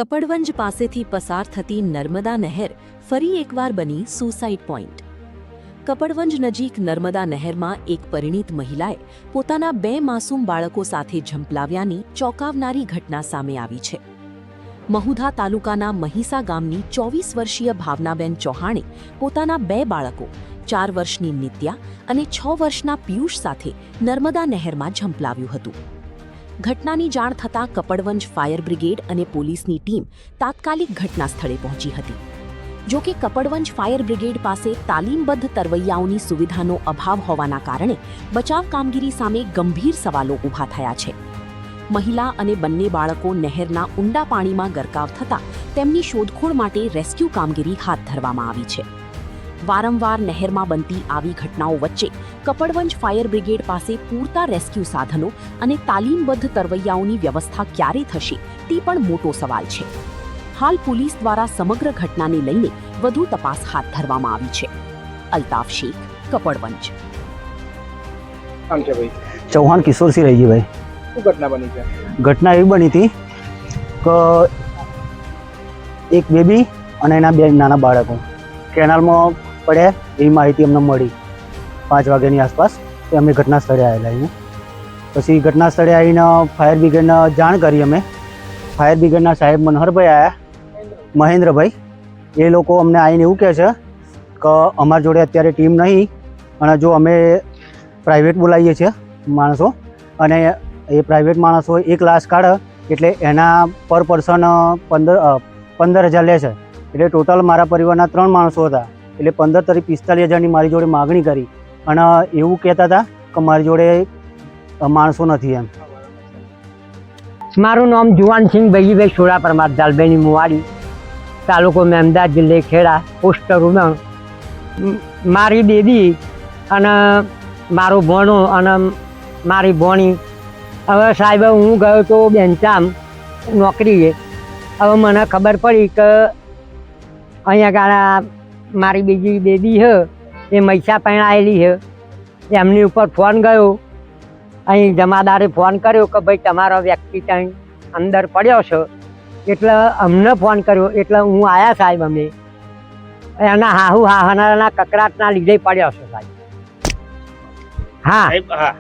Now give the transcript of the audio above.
કપડવંજ પાસેથી પસાર થતી નર્મદા નહેર ફરી એકવાર બની સુસાઇડ પોઈન્ટ। કપડવંજ નજીક નર્મદા નહેરમાં એક પરિણીત મહિલાએ પોતાના 2 માસૂમ બાળકો સાથે ઝંપલાવ્યાની ચોંકાવનારી ઘટના સામે આવી છે। મહુધા તાલુકાના મહીસા ગામની 24 વર્ષીય ભાવનાબેન ચૌહાણે પોતાના 2 બાળકો 4 વર્ષની નિત્યા અને 6 વર્ષના પિયુષ સાથે નર્મદા નહેરમાં ઝંપલાવ્યું હતું। ઘટનાની જાણ થતાં કપડવંજ ફાયર બ્રિગેડ અને પોલીસની ટીમ તાત્કાલિક ઘટના સ્થળે પહોંચી હતી। જો કે કપડવંજ ફાયર બ્રિગેડ પાસે તાલીમબદ્ધ તરવૈયાઓની સુવિધાનો અભાવ હોવાના કારણે બચાવ કામગીરી સામે ગંભીર સવાલો ઊભા થયા છે। મહિલા અને બંને બાળકો નહેરના ઊંડા પાણીમાં ગરકાવ થતાં તેમની શોધખોળ માટે રેસ્ક્યુ કામગીરી હાથ ધરવામાં આવી છે। વારંવાર નહેરમાં બનતી આવી ઘટનાઓ વચ્ચે કપડવંજ ફાયર બ્રિગેડ પાસે પૂરતા રેસ્ક્યુ સાધનો અને તાલીમબદ્ધ તરવૈયાઓની વ્યવસ્થા ક્યારે થશે તે પણ મોટો સવાલ છે। હાલ પોલીસ દ્વારા સમગ્ર ઘટનાને લઈને વધુ તપાસ હાથ ધરવામાં આવી છે। અલ્તાફ શેખ, કપડવંજ। નામ છે ભાઈ? ચૌહાણ કિશોરસિંહ રહીજીભાઈ। શું ઘટના બની છે? ઘટના એવી બની હતી કે એક બેબી અને એના 2 નાના બાળકો કેનાલમાં પડ્યા એવી માહિતી અમને મળી 5 વાગ્યાની આસપાસ। તો અમે ઘટના સ્થળે આવેલા અહીંયા। પછી ઘટના સ્થળે આવીને ફાયર બ્રિગેડને જાણ કરી। અમે ફાયર બ્રિગેડના સાહેબ મનહરભાઈ આવ્યા, મહેન્દ્રભાઈ, એ લોકો અમને આવીને એવું કહે છે કે અમારી જોડે અત્યારે ટીમ નહીં અને જો અમે પ્રાઇવેટ બોલાવીએ છીએ માણસો અને એ પ્રાઇવેટ માણસો 1 લાખ કાઢે એટલે એના પર પર્સન 15,000 લે છે। એટલે ટોટલ મારા પરિવારના 3 માણસો હતા એટલે 15 તરી 45,000ની મારી જોડે માગણી કરી અને એવું કહેતા હતા કે મારી જોડે માણસો નથી એમ। મારું નામ જુવાનસિંહ ભૈજીભાઈ સોડા પરમાર દાલભાઈની મુવાડી, તાલુકો મહેમદાવાદ, જિલ્લે ખેડા, પોસ્ટ ઉમંગ। મારી બેબી અને મારો ભણો અને મારી ભણી હવે સાહેબ હું ગયો તો બેંચામ નોકરીએ। હવે મને ખબર પડી કે અહીંયા ગાળા મારી બીજી બેબી છે એ મૈસા પરણાયેલી છે। એમની ઉપર ફોન ગયો, અહીં જમાદારે ફોન કર્યો કે ભાઈ તમારો વ્યક્તિ ત્યાં અંદર પડ્યો છે। એટલે અમને ફોન કર્યો એટલે હું આવ્યા સાહેબ। અમે એના હાહુ હાહનાના કકડાટના લીધે પડ્યો છે સાહેબ। હા સાહેબ, હા,